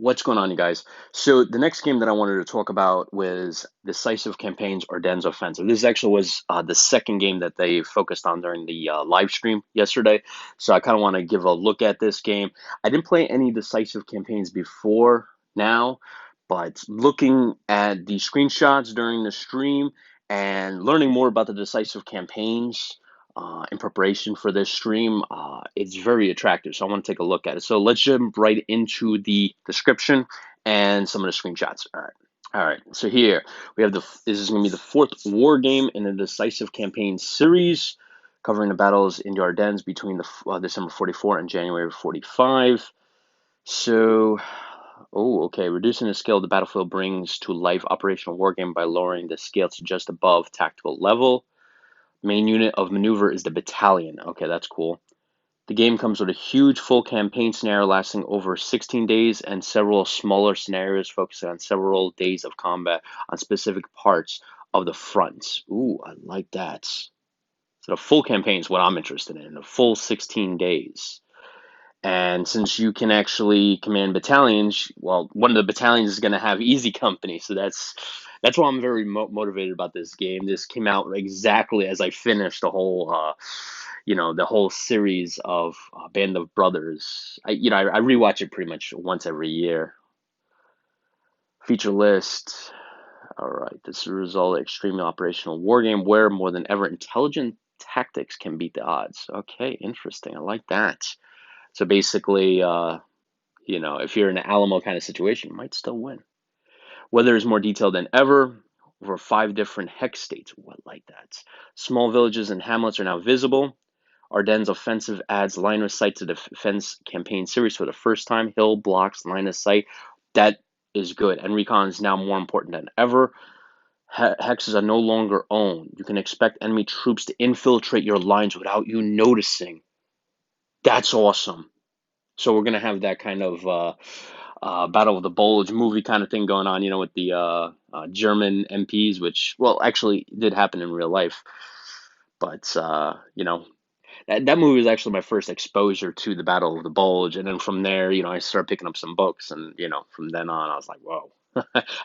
What's going on, you guys? So the next game that I wanted to talk about was Decisive Campaigns Ardennes Offensive. This actually was the second game that they focused on during the live stream yesterday. So I kind of want to give a look at this game. I didn't play any Decisive Campaigns before now, but looking at the screenshots during the stream and learning more about the Decisive Campaigns in preparation for this stream, it's very attractive. So I want to take a look at it. So let's jump right into the description and some of the screenshots. All right. All right. So here we have this is going to be the fourth war game in the Decisive Campaign series, covering the battles in the Ardennes between December 44 and January 45. So, oh, okay. Reducing the scale of the battlefield brings to life operational wargame by lowering the scale to just above tactical level. Main unit of maneuver is the battalion. Okay, that's cool. The game comes with a huge full campaign scenario lasting over 16 days and several smaller scenarios focusing on several days of combat on specific parts of the front. Ooh, I like that. So the full campaign is what I'm interested in, the full 16 days. And since you can actually command battalions, well, one of the battalions is going to have easy company, so that's why I'm very motivated about this game. This came out exactly as I finished the whole series of Band of Brothers. I rewatch it pretty much once every year. Feature list. All right, this is a result of extremely operational war game where more than ever intelligent tactics can beat the odds. Okay, interesting. I like that. So basically, if you're in an Alamo kind of situation, you might still win. Weather is more detailed than ever over 5 different hex states. What like that? Small villages and hamlets are now visible. Ardennes Offensive adds line of sight to the defense campaign series for the first time. Hill blocks line of sight. That is good. And recon is now more important than ever. Hexes are no longer owned. You can expect enemy troops to infiltrate your lines without you noticing. That's awesome. So we're gonna have that kind of Battle of the Bulge movie kind of thing going on, with the German MPs, which well actually did happen in real life. But that movie was actually my first exposure to the Battle of the Bulge, and then from there, I started picking up some books, and from then on, I was like, whoa.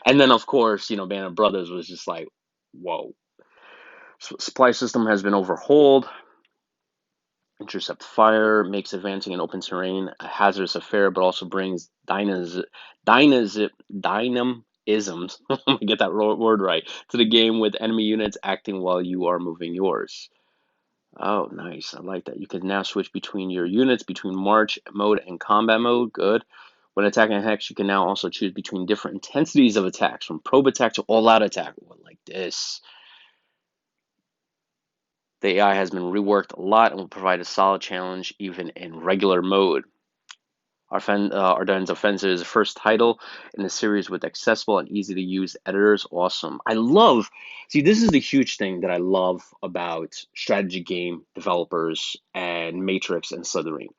And then of course, Band of Brothers was just like, whoa. Supply system has been overhauled. Intercept fire, makes advancing in open terrain a hazardous affair, but also brings dynamisms, get that word right, to the game with enemy units acting while you are moving yours. Oh, nice. I like that. You can now switch between your units, between march mode and combat mode. Good. When attacking a hex, you can now also choose between different intensities of attacks, from probe attack to all-out attack. What like this? The AI has been reworked a lot and will provide a solid challenge even in regular mode. Ardennes Offensive is the first title in the series with accessible and easy to use editors. Awesome. This is the huge thing that I love about strategy game developers and Matrix and Slytherin.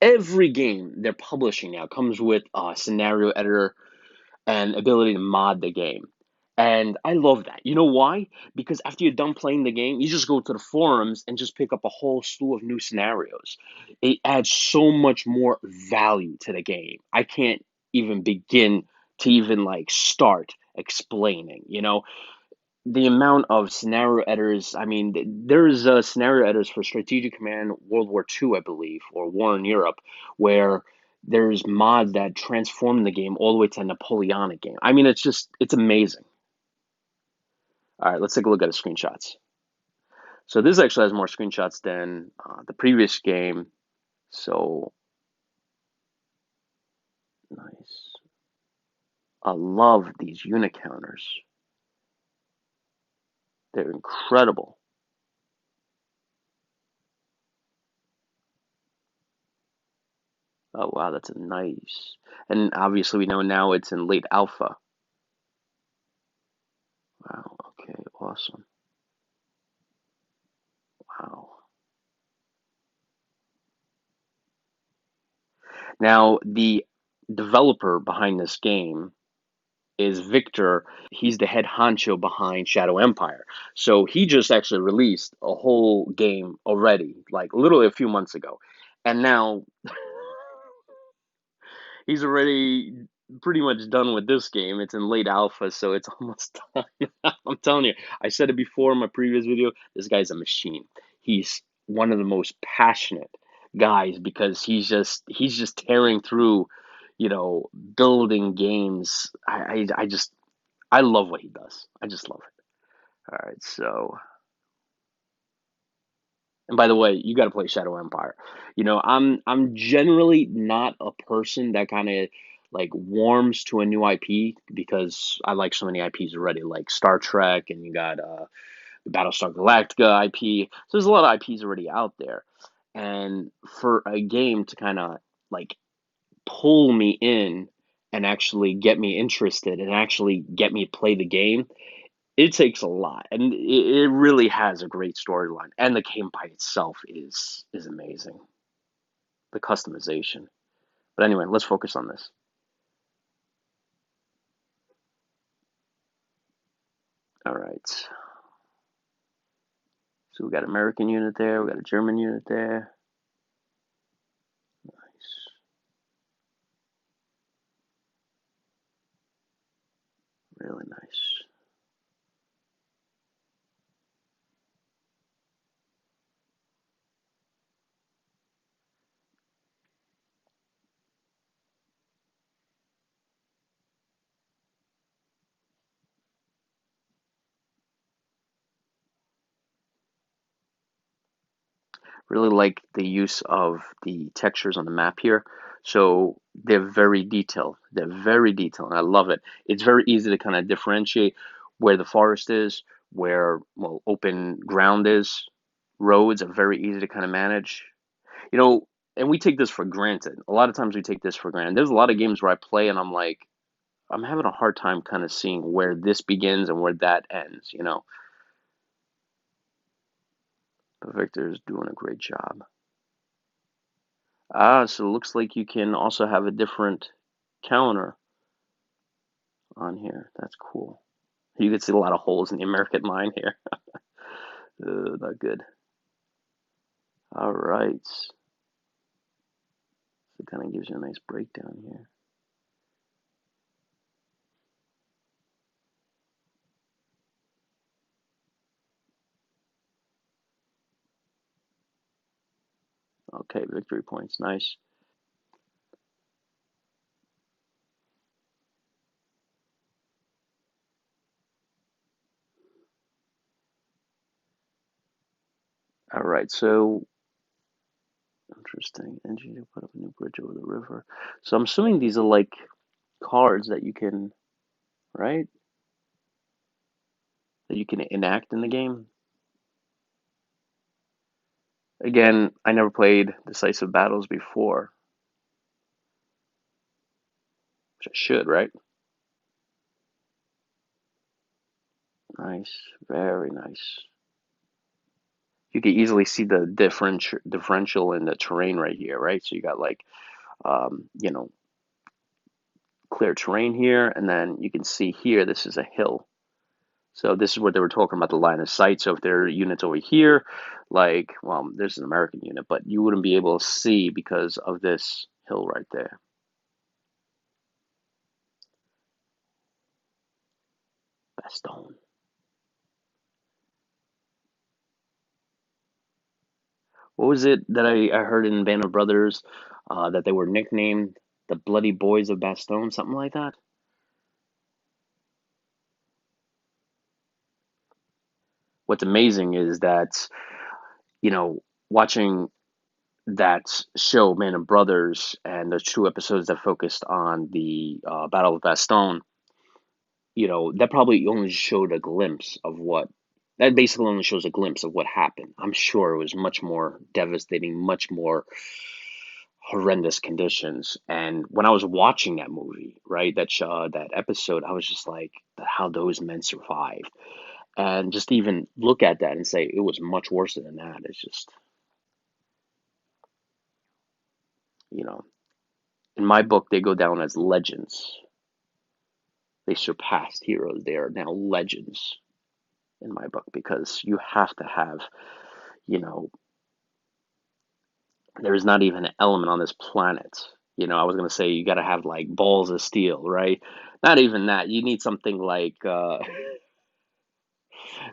Every game they're publishing now comes with a scenario editor and ability to mod the game. And I love that. You know why? Because after you're done playing the game, you just go to the forums and just pick up a whole slew of new scenarios. It adds so much more value to the game. I can't even begin to even like start explaining, the amount of scenario editors. I mean, there's scenario editors for Strategic Command World War II, I believe, or War in Europe, where there's mods that transform the game all the way to a Napoleonic game. I mean, it's amazing. All right, let's take a look at the screenshots. So this actually has more screenshots than the previous game. So nice. I love these unit counters. They're incredible. Oh wow, that's a nice. And obviously we know now it's in late alpha. Wow, okay, awesome. Wow. Now, the developer behind this game is Victor. He's the head honcho behind Shadow Empire. So he just actually released a whole game already, like literally a few months ago. And now he's already pretty much done with this game. It's in late alpha, so it's almost done. I'm telling you, I said it before in my previous video. This guy's a machine. He's one of the most passionate guys because he's just tearing through, building games. I love what he does. I just love it. All right, so and by the way, you got to play Shadow Empire. I'm generally not a person that kind of like warms to a new IP because I like so many IPs already, like Star Trek, and you got the Battlestar Galactica IP. So there's a lot of IPs already out there, and for a game to kind of like pull me in and actually get me interested and actually get me to play the game, it takes a lot, and it really has a great storyline, and the game by itself is amazing. The customization. But anyway, let's focus on this. All right. So we got American unit there. We got a German unit there. Nice. Really nice. Really like the use of the textures on the map here. So they're very detailed. They're very detailed, and I love it. It's very easy to kind of differentiate where the forest is, where, well, open ground is. Roads are very easy to kind of manage. You know, and we take this for granted. A lot of times we take this for granted. There's a lot of games where I play and I'm like, I'm having a hard time kind of seeing where this begins and where that ends. But Victor's doing a great job. Ah, so it looks like you can also have a different counter on here. That's cool. You can see a lot of holes in the American line here. Not good. All right. So it kind of gives you a nice breakdown here. Okay, victory points. Nice. All right, so interesting. Engineer put up a new bridge over the river. So I'm assuming these are like cards that you can, right? That you can enact in the game. Again, I never played Decisive Battles before, which I should, right? Nice, very nice. You can easily see the differential in the terrain right here, right? So you got like, um, you know, clear terrain here, and then you can see here this is a hill. So this is what they were talking about, the line of sight. So if there are units over here, like, well, there's an American unit, but you wouldn't be able to see because of this hill right there. Bastogne. What was it that I heard in Band of Brothers that they were nicknamed the Bloody Boys of Bastogne, something like that? What's amazing is that, watching that show, Man of Brothers, and those two episodes that focused on the Battle of Bastogne, that probably only showed a glimpse of what. That basically only shows a glimpse of what happened. I'm sure it was much more devastating, much more horrendous conditions. And when I was watching that movie, right, that episode, I was just like, how those men survived, and just even look at that and say it was much worse than that. It's just, you know, in my book, they go down as legends. They surpassed heroes. They are now legends in my book because you have to have, you know, there's not even an element on this planet, I was gonna say you gotta have like balls of steel, right? Not even that. You need something like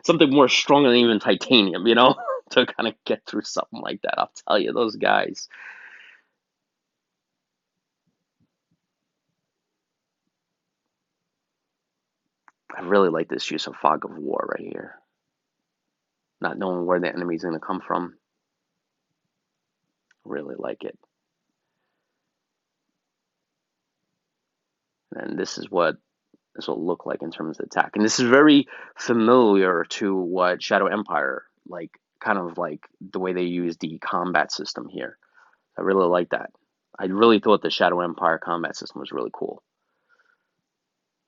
something more strong than even titanium, to kind of get through something like that. I'll tell you, those guys. I really like this use of fog of war right here. Not knowing where the enemy's gonna come from. Really like it. And this will look like in terms of attack. And this is very familiar to what Shadow Empire, like kind of like the way they use the combat system here. I really like that. I really thought the Shadow Empire combat system was really cool.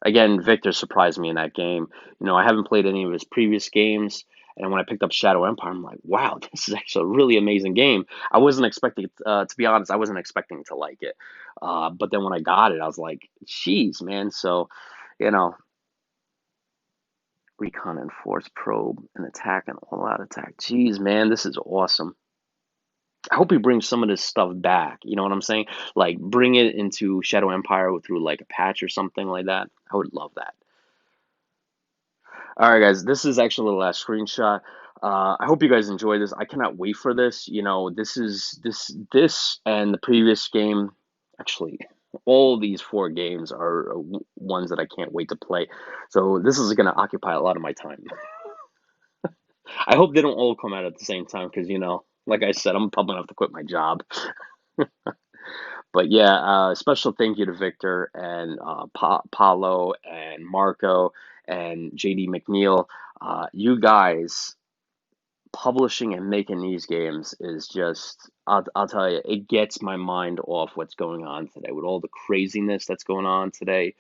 Again, Victor surprised me in that game. I haven't played any of his previous games, and when I picked up Shadow Empire, I'm like, wow, this is actually a really amazing game. I wasn't expecting, to be honest, I wasn't expecting to like it. But then when I got it, I was like, geez, man. So, you know, recon and force probe and attack and all out attack. Geez, man, this is awesome. I hope he brings some of this stuff back. You know what I'm saying? Like bring it into Shadow Empire through like a patch or something like that. I would love that. All right, guys, this is actually the last screenshot. I hope you guys enjoy this. I cannot wait for this. This and the previous game. Actually, all these four games are ones that I can't wait to play. So this is going to occupy a lot of my time. I hope they don't all come out at the same time because, like I said, I'm probably gonna have to quit my job. But yeah, special thank you to Victor and Paulo and Marco and JD McNeil. You guys publishing and making these games is just, I'll tell you, it gets my mind off what's going on today with all the craziness that's going on today.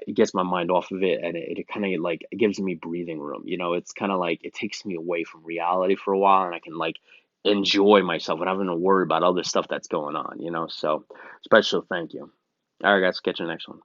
It gets my mind off of it, and it kind of like it gives me breathing room. It's kind of like it takes me away from reality for a while, and I can like enjoy myself without having to worry about other stuff that's going on. So special thank you. All right, guys, catch you next one.